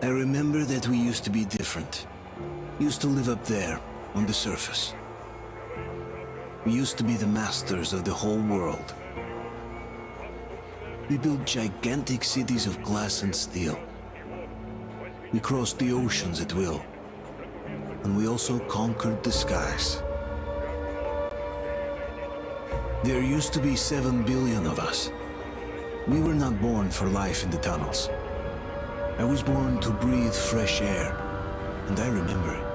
I remember that we used to be different. Used to live up there, on the surface. We used to be the masters of the whole world. We built gigantic cities of glass and steel. We crossed the oceans at will. And we also conquered the skies. There used to be 7 billion of us. We were not born for life in the tunnels. I was born to breathe fresh air, and I remember it.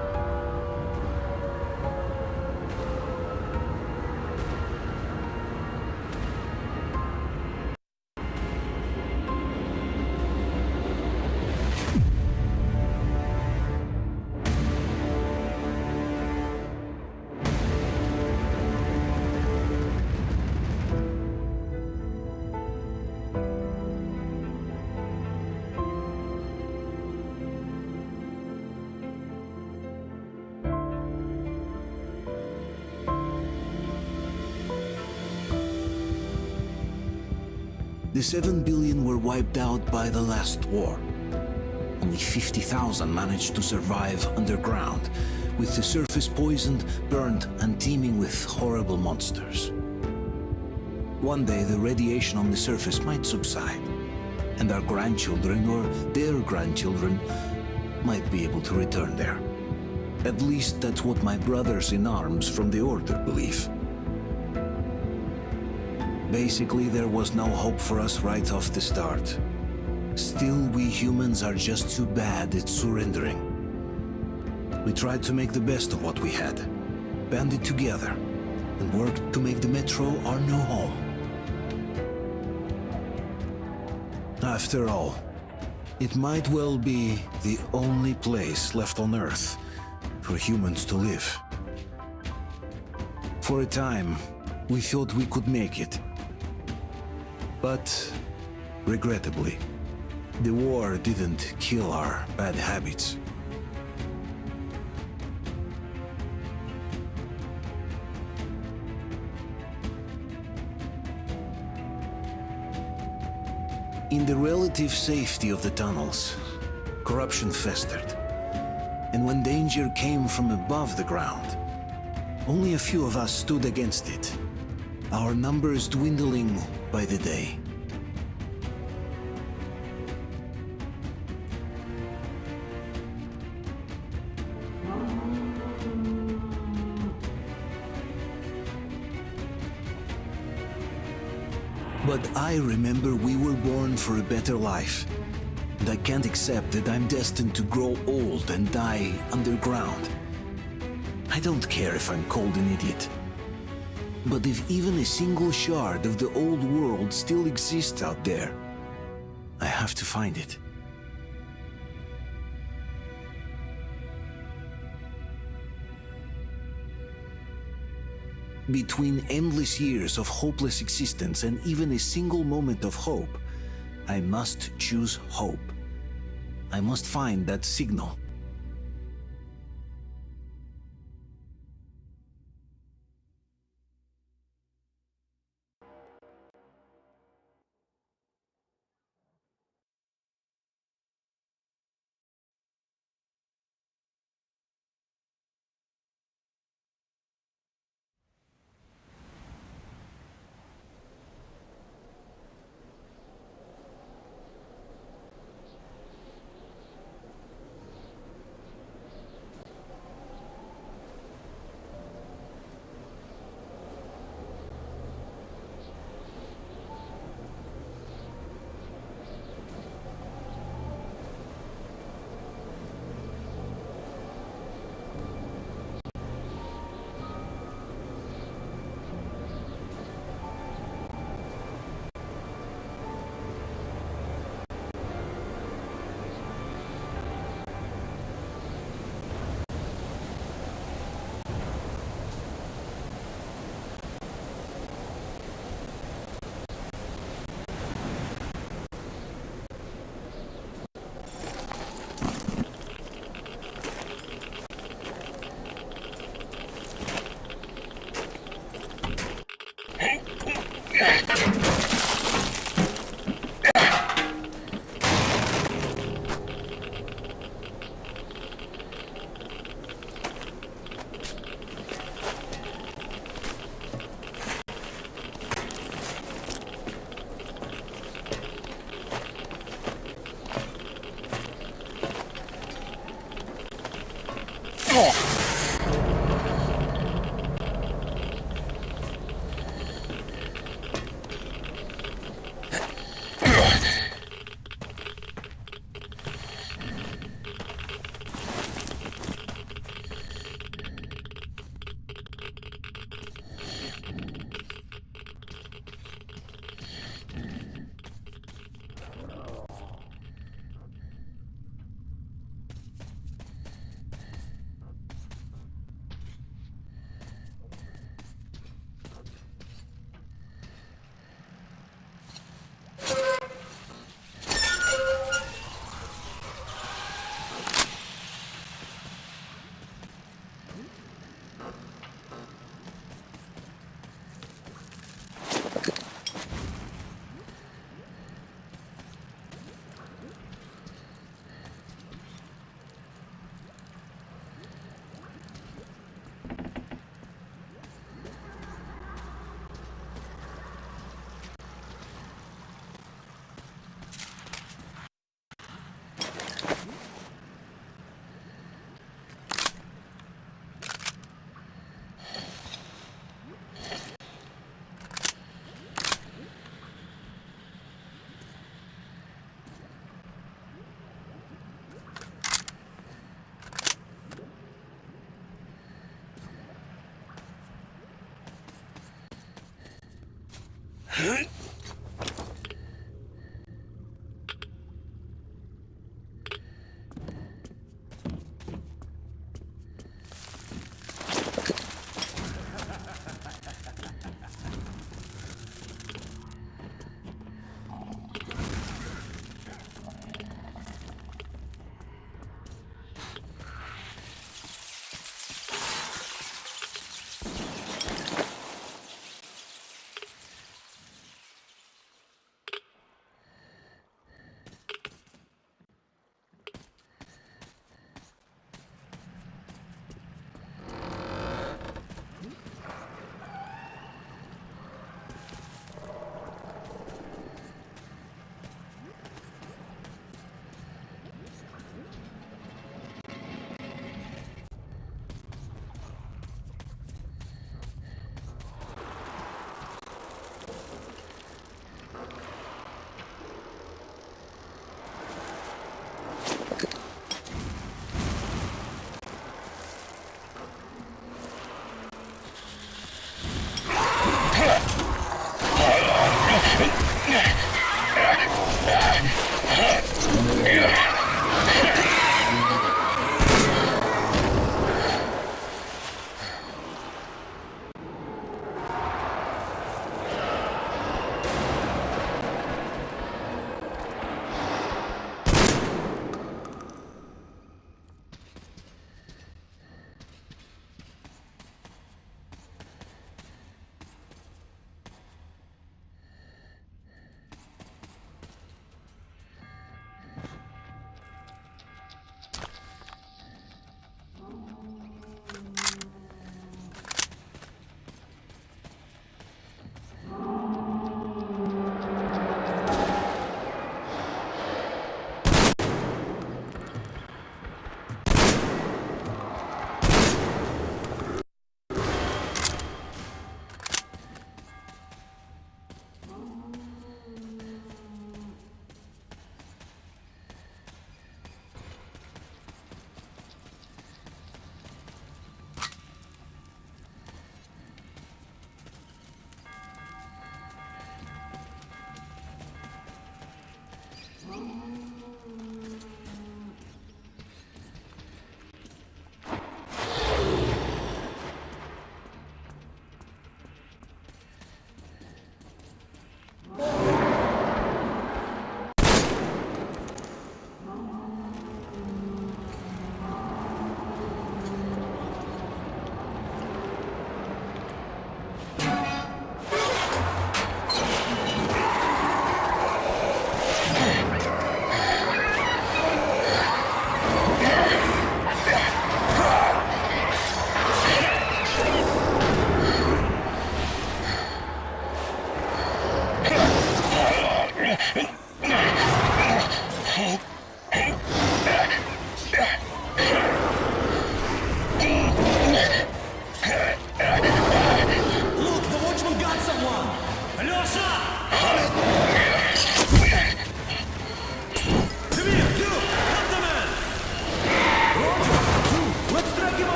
The 7 billion were wiped out by the last war. Only 50,000 managed to survive underground, with the surface poisoned, burnt, and teeming with horrible monsters. One day the radiation on the surface might subside, and our grandchildren or their grandchildren might be able to return there. At least that's what my brothers in arms from the Order believe. Basically, there was no hope for us right off the start. Still, we humans are just too bad at surrendering. We tried to make the best of what we had, banded together, and worked to make the Metro our new home. After all, it might well be the only place left on Earth for humans to live. For a time, we thought we could make it. But, regrettably, the war didn't kill our bad habits. In the relative safety of the tunnels, corruption festered. And when danger came from above the ground, only a few of us stood against it, our numbers dwindling by the day. But I remember we were born for a better life, and I can't accept that I'm destined to grow old and die underground. I don't care if I'm called an idiot. But if even a single shard of the old world still exists out there, I have to find it. Between endless years of hopeless existence and even a single moment of hope, I must choose hope. I must find that signal.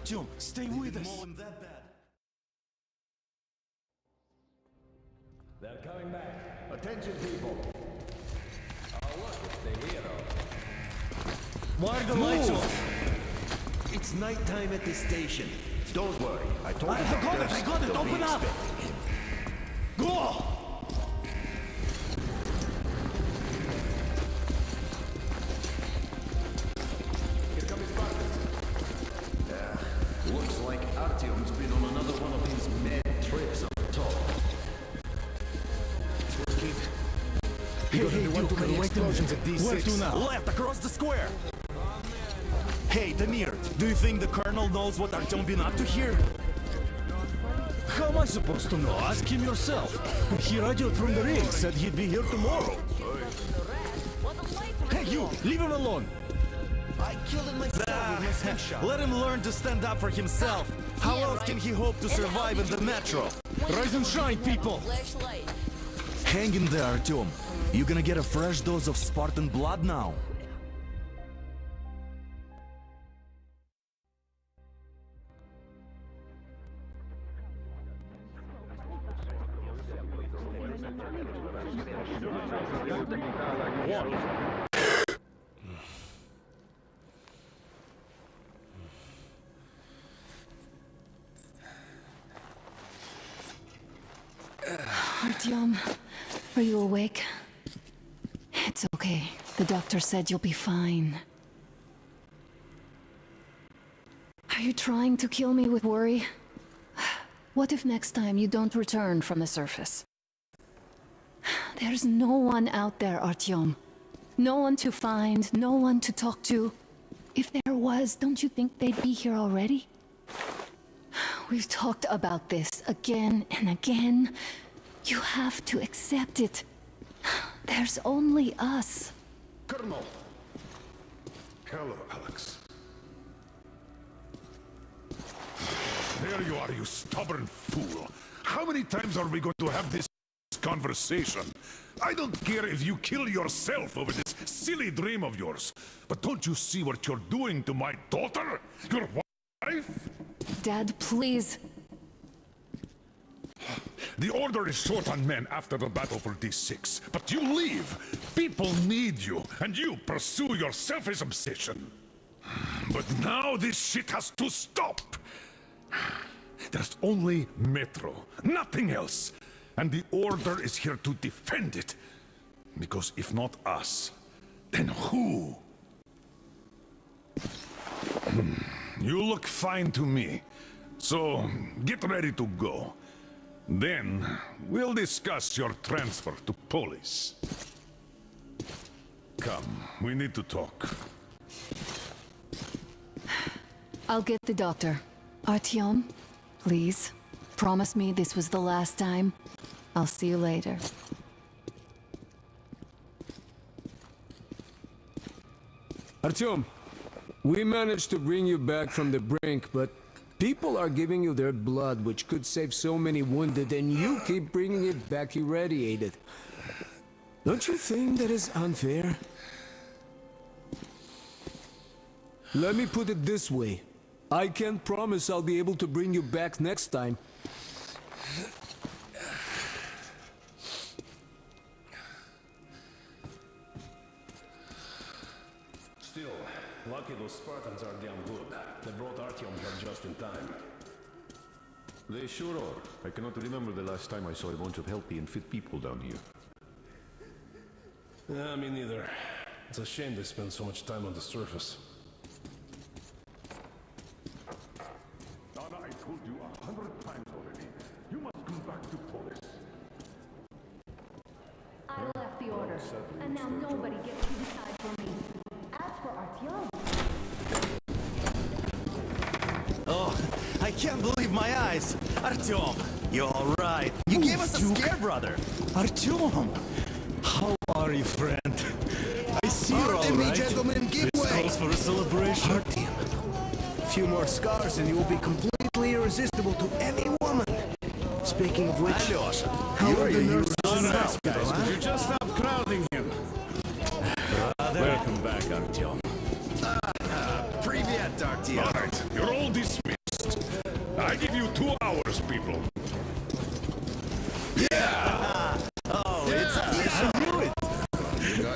Артем, stay with us. They're coming back. Attention, people. Oh, look, it's the hero. Why are the lights off? It's nighttime at this station. Don't worry. I told you. I got it. Open up. Go! Here comes Spartans. Looks like Artyom's been on another one of these mad trips up top. Hey, you can wait explosions at D6. Where to now? Left, across the square. Hey, Damir, do you think the Colonel knows what Artyom been up to here? How am I supposed to know? Ask him yourself. He radioed from the ring, said he'd be here tomorrow. Hey, you! Leave him alone! I killed him myself with my slingshot. Let him learn to stand up for himself. How else can he hope to survive in the metro? Rise and shine, people! Flashlight. Hang in there, Artyom. You're gonna get a fresh dose of Spartan blood now. Artyom, are you awake? It's okay. The doctor said you'll be fine. Are you trying to kill me with worry? What if next time you don't return from the surface? There's no one out there, Artyom. No one to find, no one to talk to. If there was, don't you think they'd be here already? We've talked about this again and again. You have to accept it. There's only us. Colonel! Hello, Alex. There you are, you stubborn fool. How many times are we going to have this conversation? I don't care if you kill yourself over this silly dream of yours. But don't you see what you're doing to my daughter? Your wife? Dad, please. The Order is short on men after the battle for D6, but you leave. People need you, and you pursue your selfish obsession. But now this shit has to stop. There's only Metro, nothing else. And the Order is here to defend it. Because if not us, then who? You look fine to me. So, get ready to go. Then, we'll discuss your transfer to Polis. Come, we need to talk. I'll get the doctor. Artyom, please. Promise me this was the last time. I'll see you later. Artyom, we managed to bring you back from the brink, but people are giving you their blood, which could save so many wounded, and you keep bringing it back irradiated. Don't you think that is unfair? Let me put it this way. I can't promise I'll be able to bring you back next time. Still, lucky those Spartans are damn good. They brought Artyom here just in time. They sure are. I cannot remember the last time I saw a bunch of healthy and fit people down here. Yeah, me neither. It's a shame they spend so much time on the surface. Donna, I told you 100 times already. You must come back to Polis. I left the Order, and now nobody gets to decide for me. As for Artyom... Oh, I can't believe my eyes! Artyom, you all right? You gave us a scare, brother! Artyom! How are you, friend? I see you're all right. Gentlemen, give This way! calls for a celebration. A few more scars and you will be completely irresistible to any woman. Speaking of which, Alyosha, how are the nurses in the Guys, hospital, could huh? you just stop crowding him? welcome back, Artyom. Привет, Artyom. All right, you're all dismissed. I give you 2 hours, people. Oh, it's official. I knew it.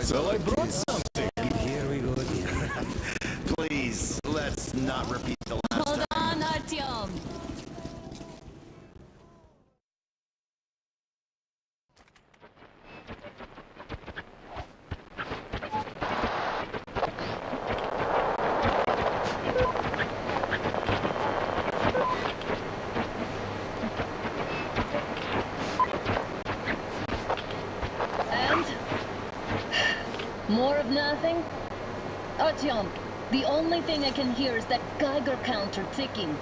So I brought something. Here we go again. Please, let's not repeat the last Hold on, Artyom! And? More of nothing? Artyom, the only thing I can hear is that Geiger counter ticking.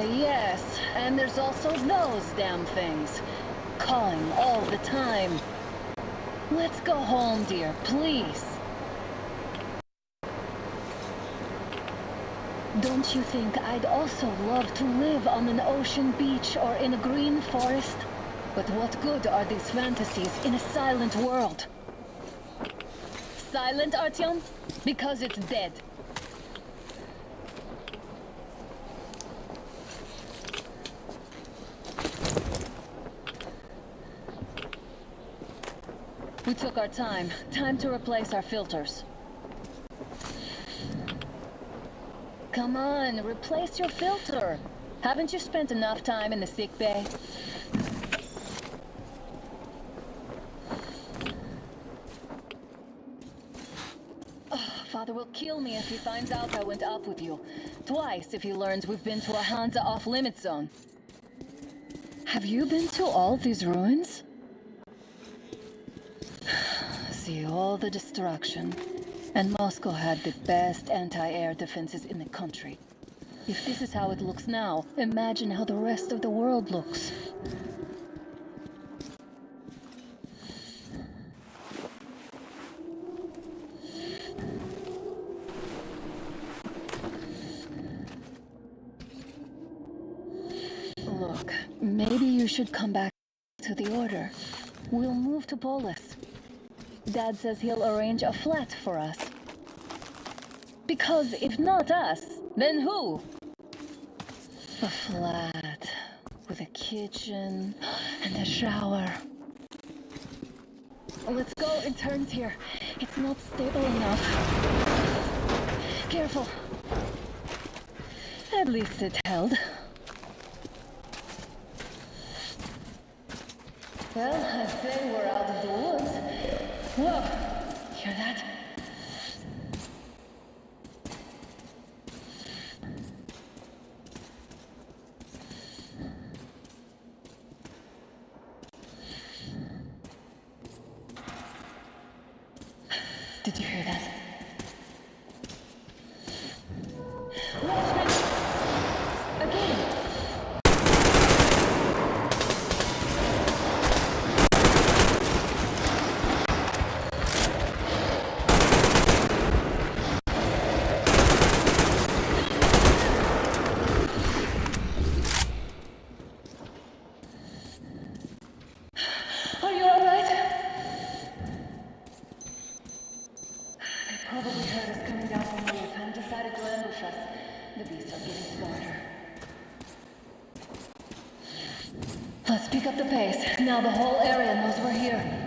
Yes. And there's also those damn things. Calling all the time. Let's go home, dear, please. Don't you think I'd also love to live on an ocean beach or in a green forest? But what good are these fantasies in a silent world? Silent, Artyom? Because it's dead. We took our time. Time to replace our filters. Come on, replace your filter. Haven't you spent enough time in the sick bay? Father will kill me if he finds out I went up with you. Twice if he learns we've been to a Hansa off-limit zone. Have you been to all these ruins? See all the destruction. And Moscow had the best anti-air defenses in the country. If this is how it looks now, imagine how the rest of the world looks. Look, maybe you should come back to the Order. We'll move to Polis. Dad says he'll arrange a flat for us. Because if not us, then who? A flat with a kitchen and a shower. Let's go, it turns here. It's not stable enough. Careful. At least it held. Well, I'd say we're out of the woods. Whoa! Hear that? Did you hear that? Watchman! Again! Are you alright? They probably heard us coming down from the roof and decided to ambush us. The beasts are getting smarter. Let's pick up the pace. Now the whole area knows we're here.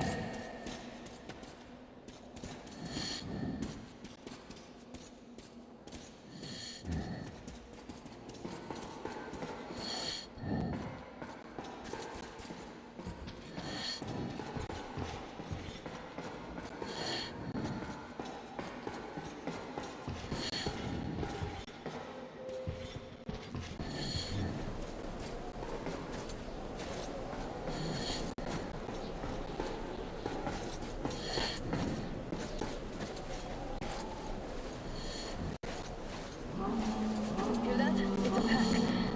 Hear that? It's a pack.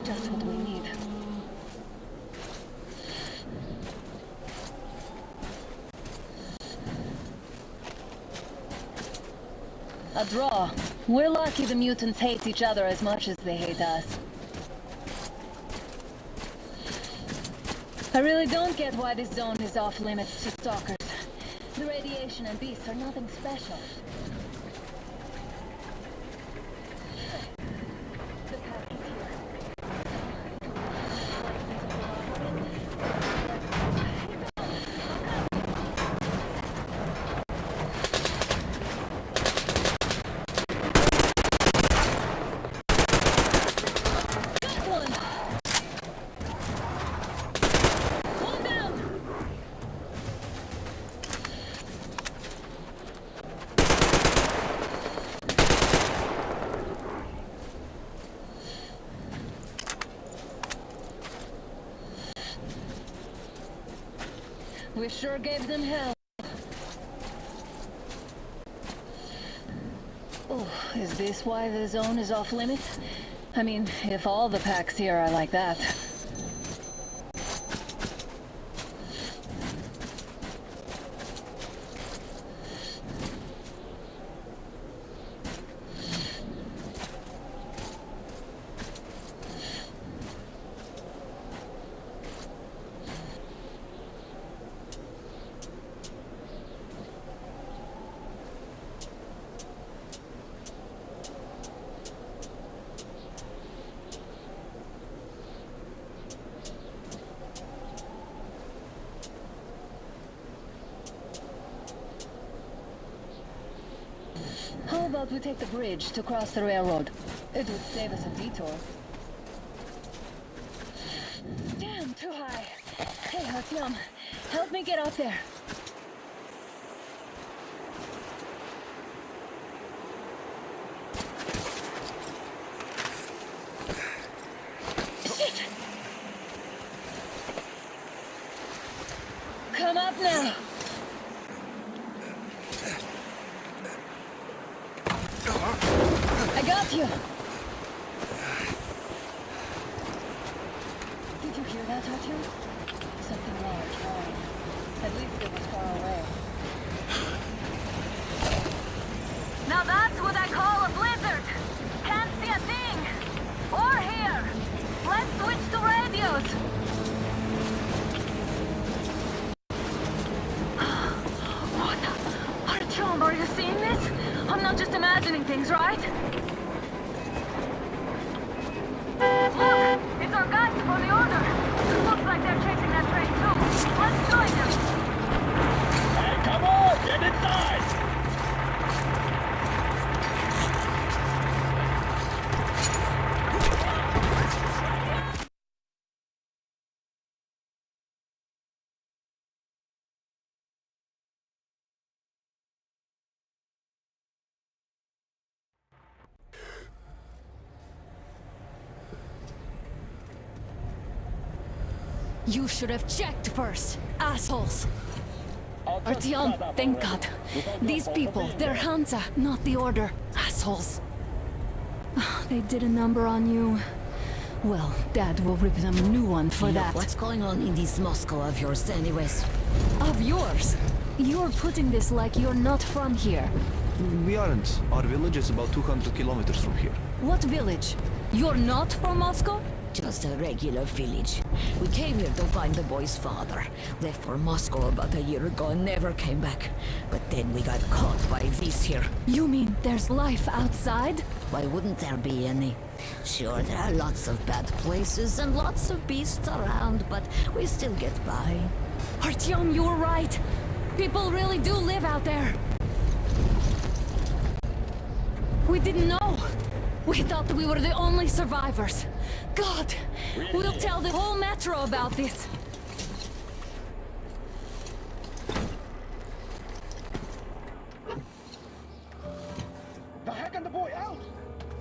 Just what we need. A draw. We're lucky the mutants hate each other as much as they hate us. I really don't get why this zone is off limits to stalkers. The radiation and beasts are nothing special. The pack is here. Got one! One down! We sure gave them hell. Oh, is this why the zone is off limits? I mean, if all the packs here are like that. about we take the bridge to cross the railroad? It would save us a detour. Damn, too high. Hey, Artyom, help me get out there. Shit! Come up now. I got you. Did you hear that, Artyom? Something large roaring. At least it was far away. Now that's what I call a blizzard. Can't see a thing. Or hear. Let's switch to radios. What the? Artyom, are you seeing this? I'm not just imagining things, right? Look! It's our guys for the order! Looks like they're chasing that train too. Let's join them! Hey, come on! Get inside! You should have checked first, assholes! Artyom, thank God. These people, they're Hansa, not the Order. Assholes. They did a number on you. Well, Dad will rip them a new one for that. What's going on in this Moscow of yours anyways? Of yours? You're putting this like you're not from here. We aren't. Our village is about 200 kilometers from here. What village? You're not from Moscow? Just a regular village. We came here to find the boy's father. Left for Moscow about a year ago and never came back. But then we got caught by this here. You mean there's life outside? Why wouldn't there be any? Sure, there are lots of bad places and lots of beasts around, but we still get by. Artyom, you're right. People really do live out there. We didn't know. We thought we were the only survivors. God, we'll tell the whole metro about this. The heck and the boy out!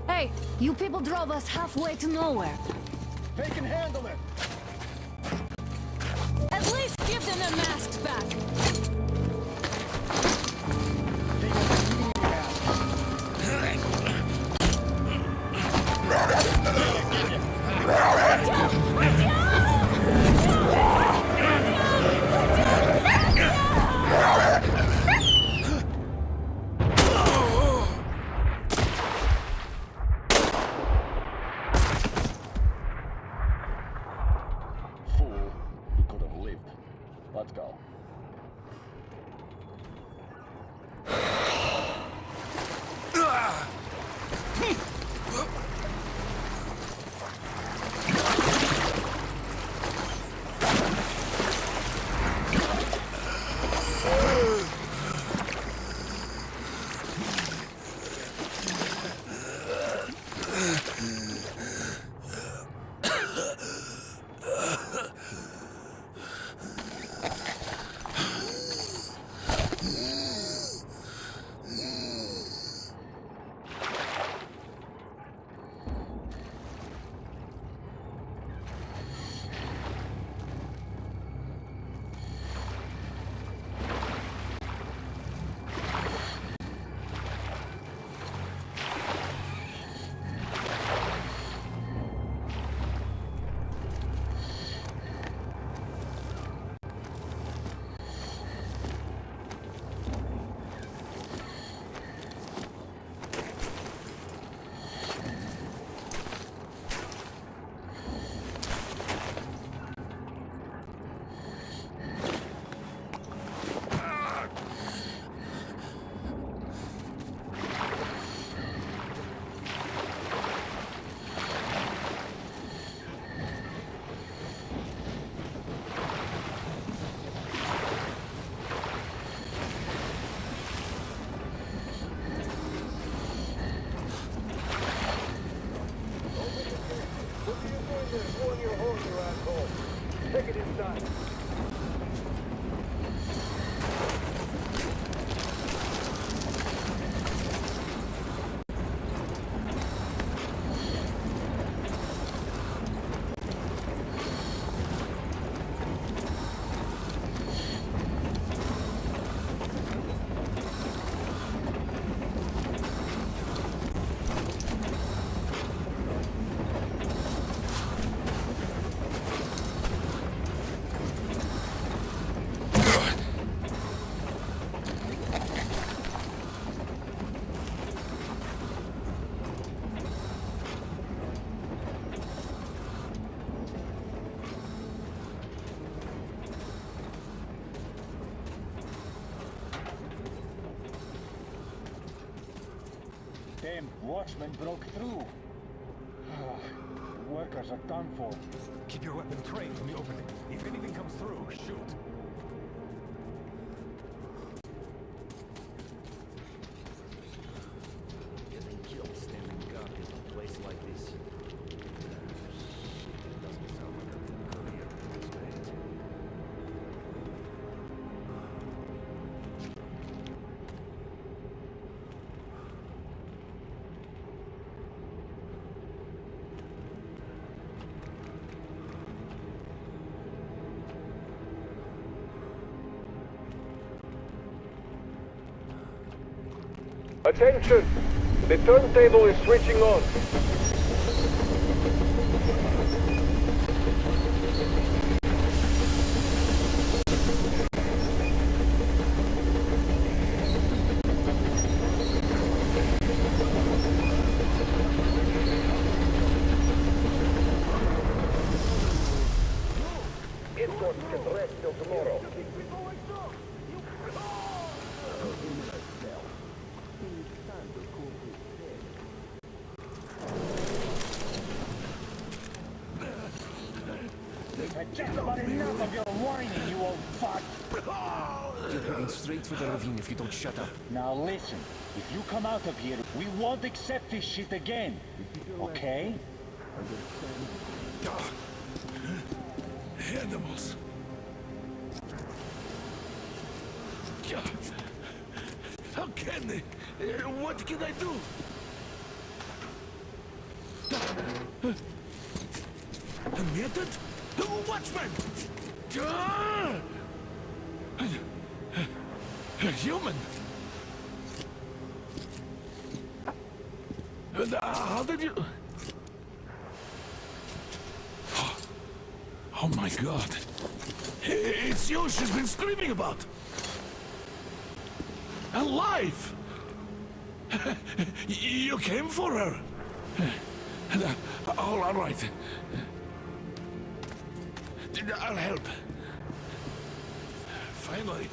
Hey, you people drove us halfway to nowhere. They can handle it! At least give them their masks back. Fool, you could have lived. Let's go. Damn watchmen broke through. Workers are done for. Keep your weapon trained on the opening. If anything comes through, shoot. Getting killed standing guard in a place like this. Shit, it doesn't sound like a good career prospect. Attention! The turntable is switching on. Escorts can rest till tomorrow. Just about enough of your whining, you old fuck! You're heading straight for the ravine if you don't shut up. Now listen, if you come out of here, we won't accept this shit again. Okay? Animals. How can they? What can I do? A mutant? Watchman! A human? How did you... Oh my God. It's you she's been screaming about. Alive! You came for her. All right. I'll help. Finally,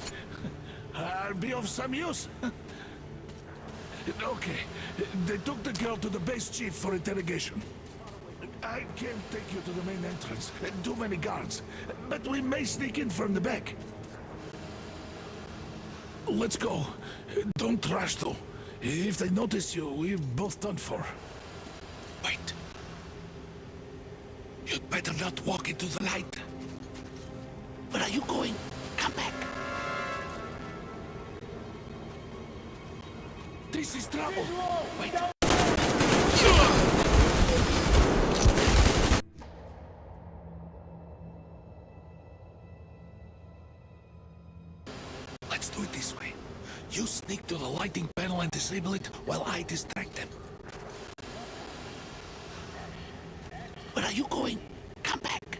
I'll be of some use. Okay, they took the girl to the base chief for interrogation. I can't take you to the main entrance. Too many guards. But we may sneak in from the back. Let's go. Don't rush though. If they notice you, we're both done for. Wait. You'd better not walk into the light. Where are you going? Come back. This is trouble. Wait. Let's do it this way. You sneak to the lighting panel and disable it while I distract them. Where are you going? Come back.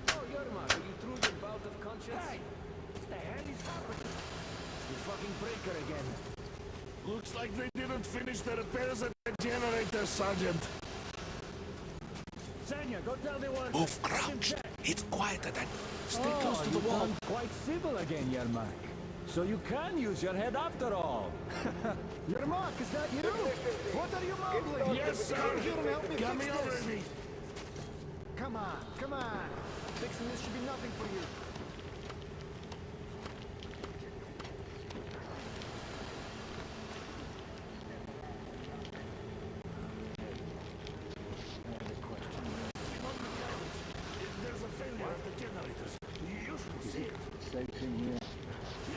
Oh, Yermak, are you through your bout of conscience? Hey! What the hell is happening? The fucking breaker again. Looks like they didn't finish the repairs at the generator, Sergeant. Sanya, go tell the workers. Move crouch. It's quieter than... Stay close to the wall. Quite civil again, Yermak. So you can use your head after all. Yermak, is that you? What are you mumbling? Yes, sir. Come here and help me Coming fix this. already. Come on, come on. Fixing this should be nothing for you. There's a failure of the generators. You should see it. Yeah,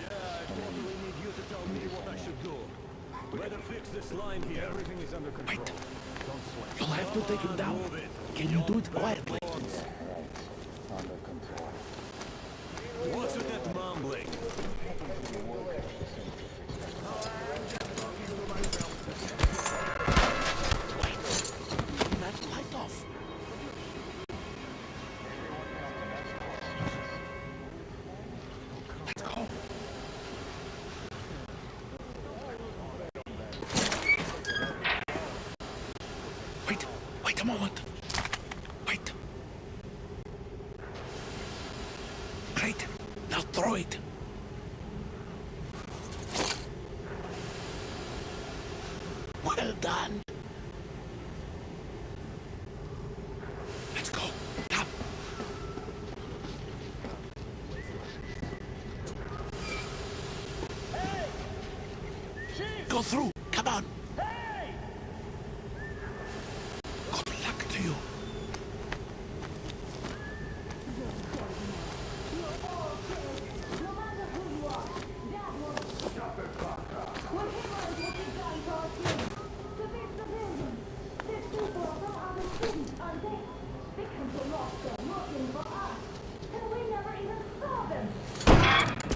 I totally need you to tell me what I should do. Better fix this line here. Everything is under control. Wait. Don't sweat. You'll have to take him down. Move it. Can you do it quietly? Under control. What's with that mumbling? Turn that light off. Let's go. Wait a moment. Wait. destroyed. Well done. Let's go. Come. Go through. Come on. Good luck to you.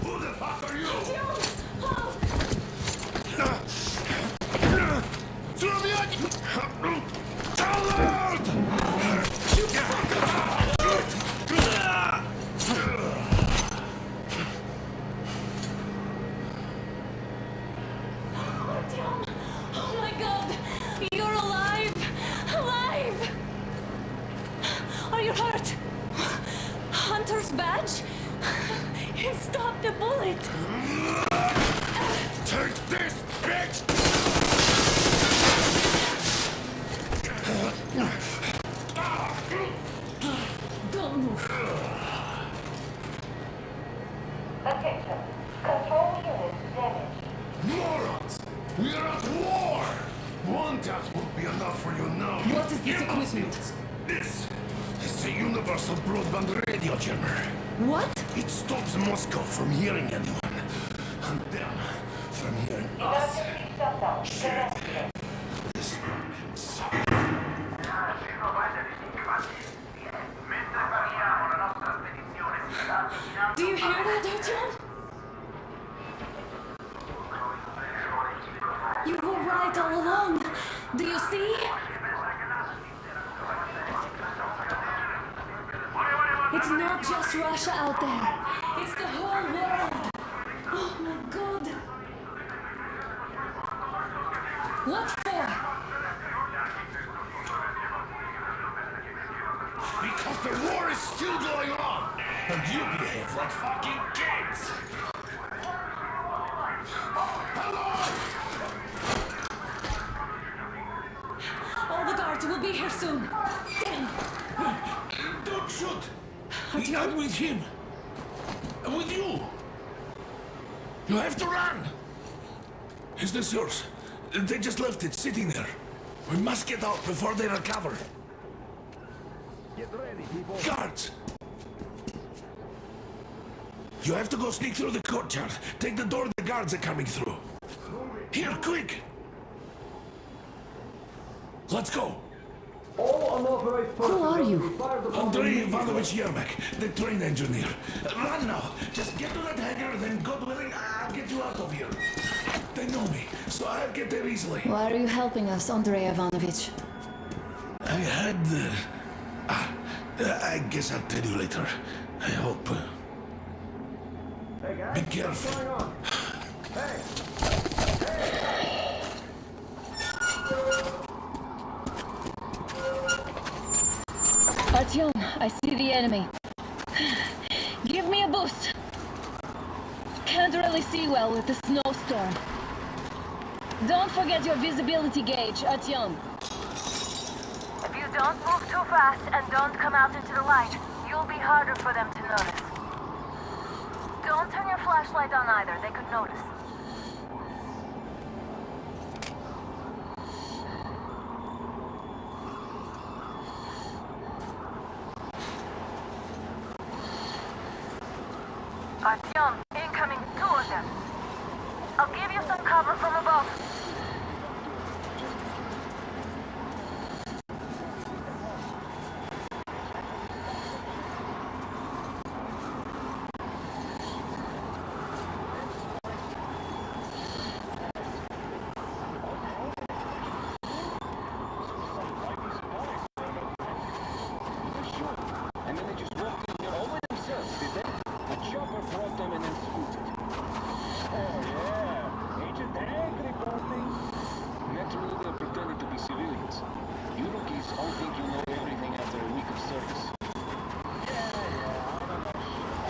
Who the fuck are you? Oh my god! You're alive! Alive! Are you hurt? Hunter's badge? It stopped the bullet! Take this, bitch! Don't move. Attention. Control unit damaged. Morons! We are at war! One death won't be enough for you now. What is this equipment? This is a universal broadband radio jammer. What? It stops Moscow from hearing anyone. And them from hearing us. Emergency shutdown. Shit. This happens. Do you hear that, Artyom? You were right all along. Do you see? It's not just Russia out there. It's the whole world. Oh my god. What for? Because the war is still going on! And you behave like fucking kids! Hello! All the guards will be here soon. Damn. Don't shoot! Artyom? I'm with him! I'm with you! You have to run! Is this yours? They just left it sitting there. We must get out before they recover. Get ready, people. Guards! You have to go sneak through the courtyard. Take the door the guards are coming through. Here, quick! Let's go! All unauthorized Who are you? Andrei Ivanovich Yermak, the train engineer. Run now! Just get to that hangar, then God willing, I'll get you out of here. They know me, so I'll get there easily. Why are you helping us, Andrei Ivanovich? I had... I guess I'll tell you later. I hope. Hey guys, Be what's careful. going on? Hey! Artyom, I see the enemy. Give me a boost. Can't really see well with the snowstorm. Don't forget your visibility gauge, Artyom. If you don't move too fast and don't come out into the light, you'll be harder for them to notice. Don't turn your flashlight on either, they could notice. Artyom, incoming, 2 of them. I'll give you some cover from above. And then they just walked in here all by themselves, did they? The chopper brought them and then scooted. Oh yeah, Agent Egg reporting. Naturally, they're pretending to be civilians. You rookies all think you know everything after a week of service. Yeah, I don't know shit.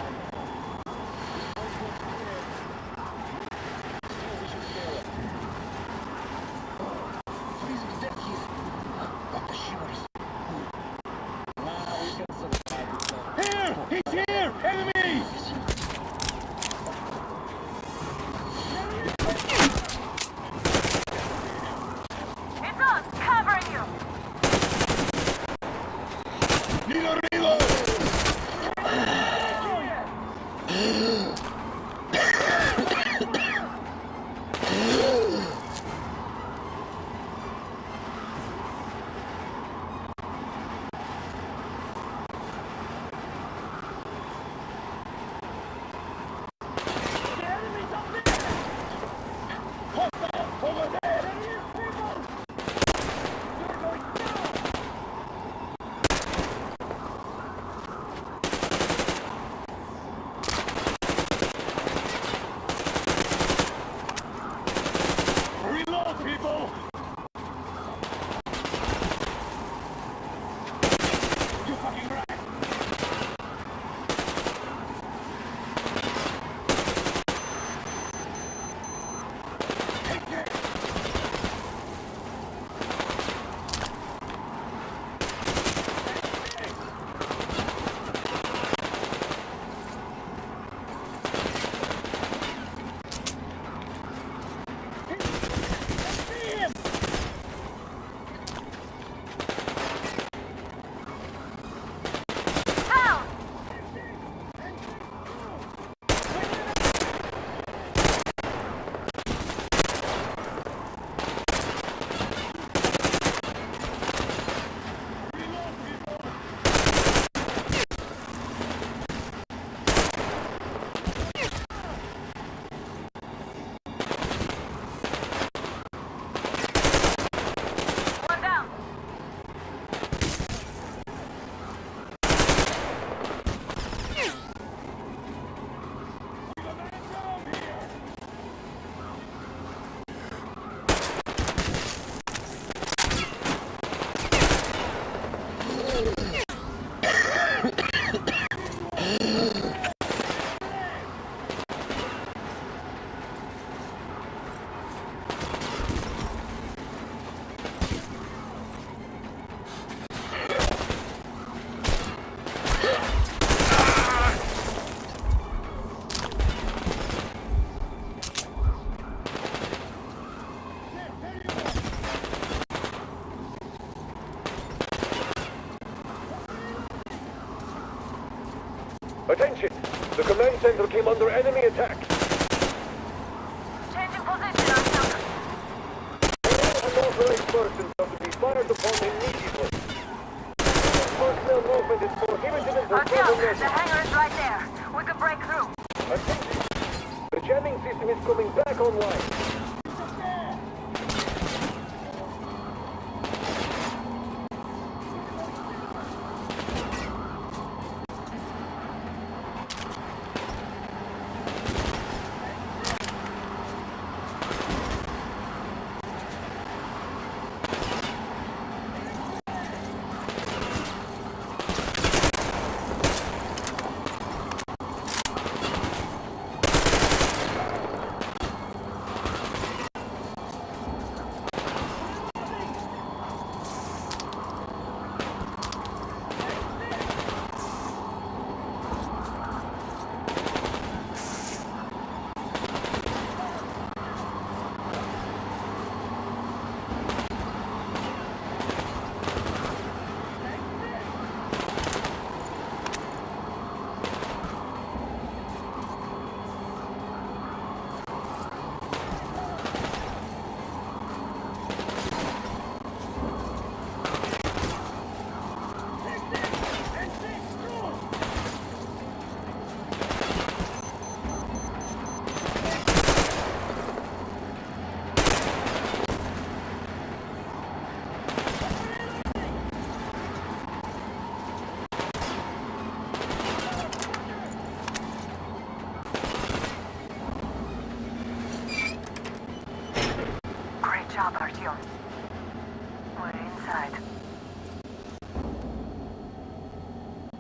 Attention! The command center came under enemy attack. Changing position, Artyom. All unauthorized persons are to be fired upon immediately. Personnel movement is prohibited until further Artyom, notice. the hangar is right there. We could break through. Attention! The jamming system is coming back online. Great job, Artyom. We're inside.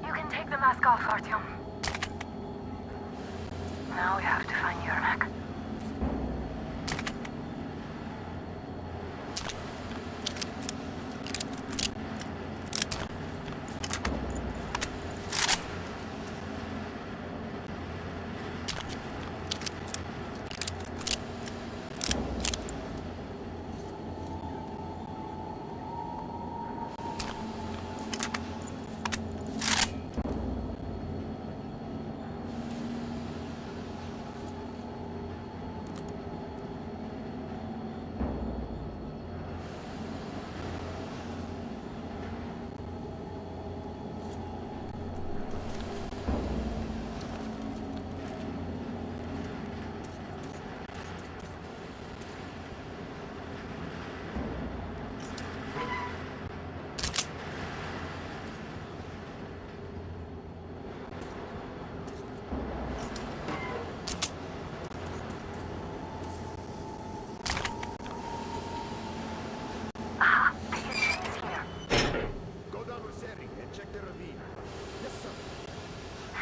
You can take the mask off, Artyom. Now we have to find Yermak.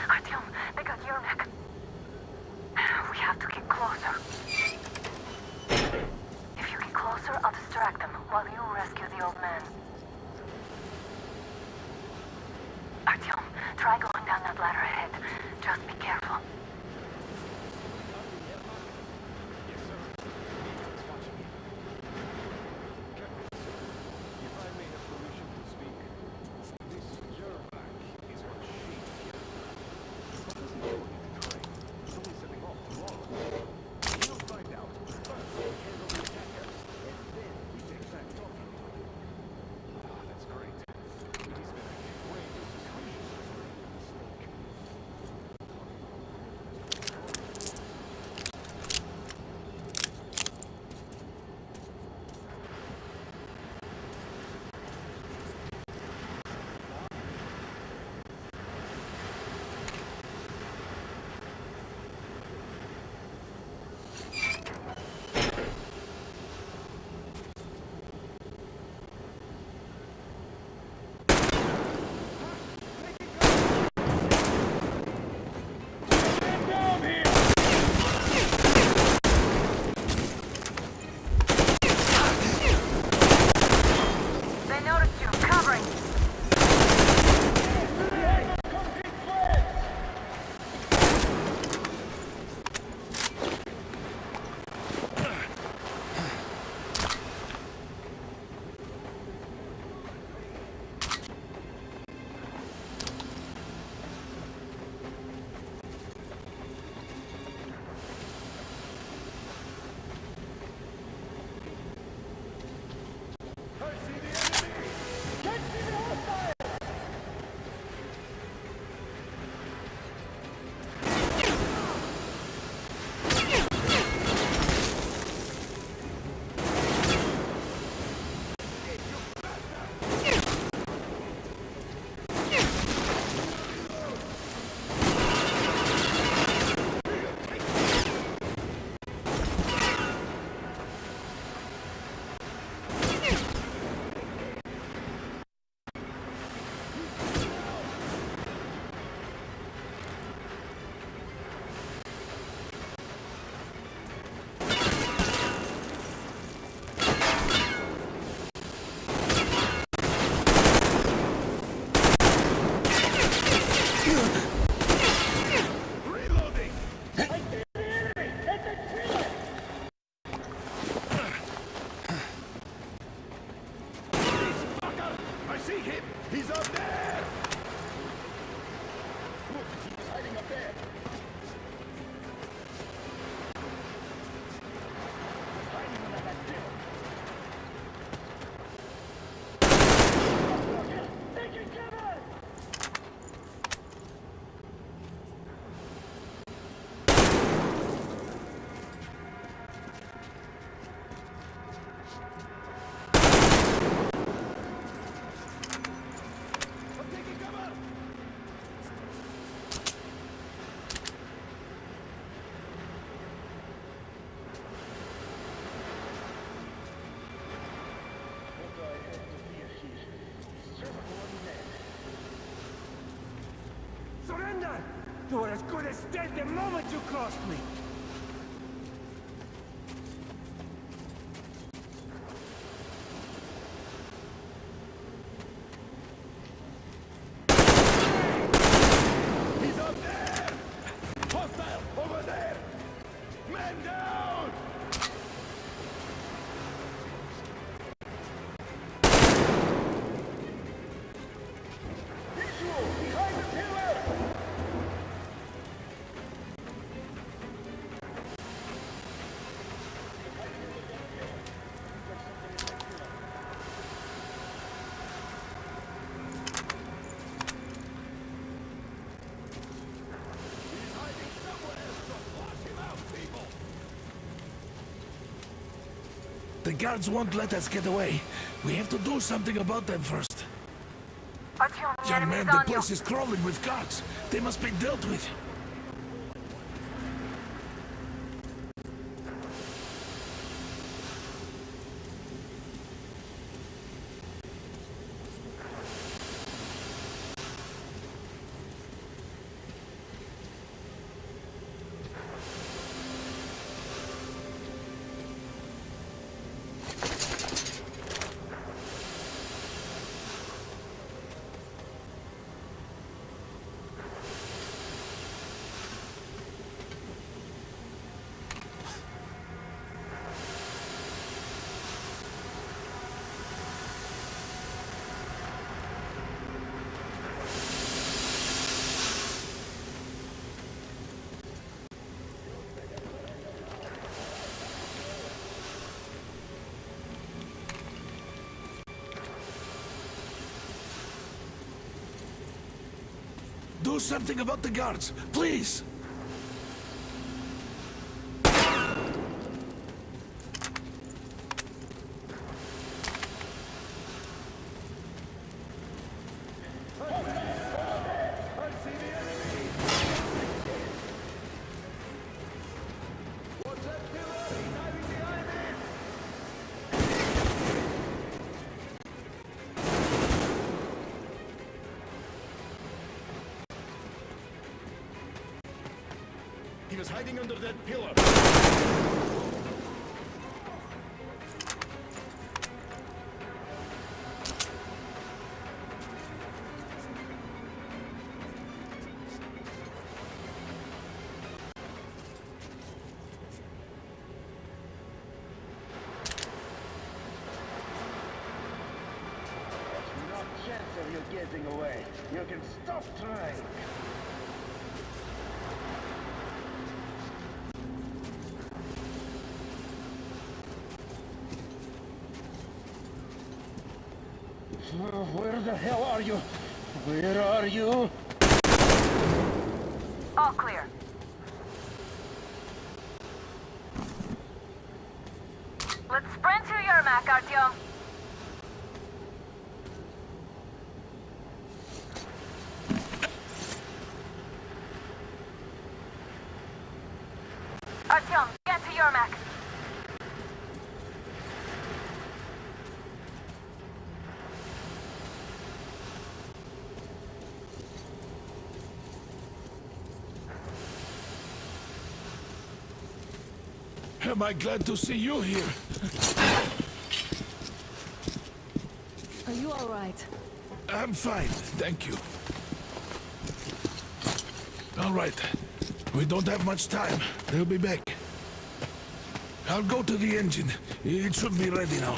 Artyom, they got Yermak. We have to get closer. If you get closer, I'll distract them while you rescue the old man. Artyom, try going down that ladder ahead. Just be careful. him! He's up there! He's hiding up there. He's hiding under that pillar. Taking cover! Surrender! You were as good as dead the moment you crossed me! He's up there! Hostile! Over there! Man down! Visual! Behind the pillar! The guards won't let us get away. We have to do something about them first. Artyom, the Young enemy's man, the on you. place is crawling with guards. They must be dealt with. Do something about the guards, please! He was hiding under that pillar. There's no chance of you getting away. You can stop trying. Where the hell are you? Where are you? All clear. Let's sprint to Yermak, Artyom. Artyom, get to Yermak. Am I glad to see you here? Are you all right? I'm fine, thank you. All right. We don't have much time. They'll be back. I'll go to the engine. It should be ready now.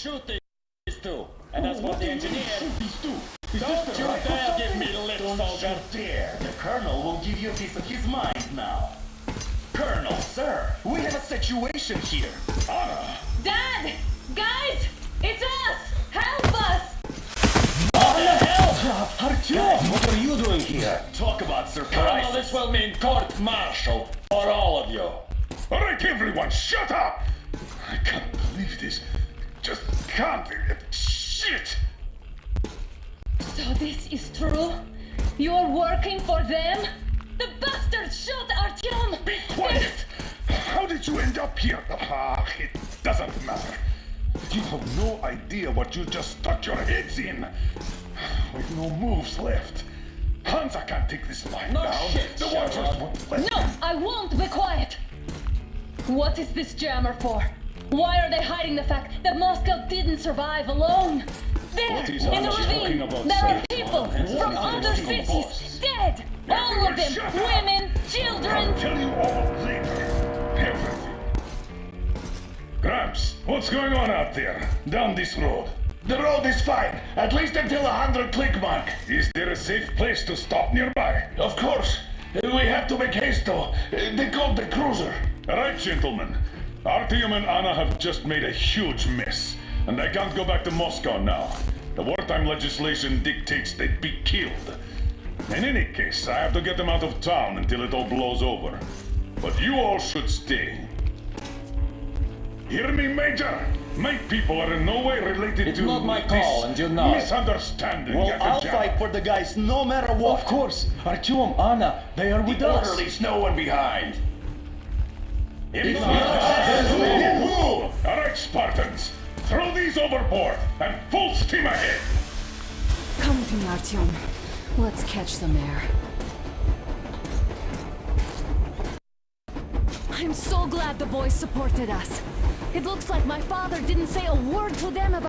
shoot these two. And as for the engineer, don't you dare give me lip, soldier. Dare. The Colonel will give you a piece of his mind now. Colonel, sir, we have a situation here. Anna! Dad! Guys! It's us! Help us! What the hell? Artyom, what are you doing here? Talk about Colonel, surprises. this will mean court-martial for all of you. All right, everyone, shut up! I can't believe this. Just can't. Shit! So this is true? You're working for them? The bastards shot Artyom! Be quiet! How did you end up here? Ah, it doesn't matter. You have no idea what you just stuck your heads in. With no moves left. Hansa can't take this line No down. shit, The Watchers Shepard. won't let No, I won't be quiet! What is this jammer for? Why are they hiding the fact that Moscow didn't survive alone? There, What is in the Anna talking ravine, about, there are sir? people What from is other this cities, boss? dead! All of them, Shut up. women, I'll children! tell you all later. Everything. Gramps, what's going on out there? Down this road? The road is fine, at least until 100 click mark. Is there a safe place to stop nearby? Of course. We have to make haste though. They called the cruiser. All right, gentlemen. Artyom and Anna have just made a huge mess, and they can't go back to Moscow now. The wartime legislation dictates they'd be killed. In any case, I have to get them out of town until it all blows over. But you all should stay. Hear me, Major? My people are in no way related It's to not my this call, and you know it. misunderstanding. Well, I'll Yakubov. fight for the guys no matter what. Of course, Artyom, Anna, they are with The us. order leaves no one behind. Move! All right, Spartans. Throw these overboard and full steam ahead. Come with me, Artyom. Let's catch some air. I'm so glad the boys supported us. It looks like my father didn't say a word to them about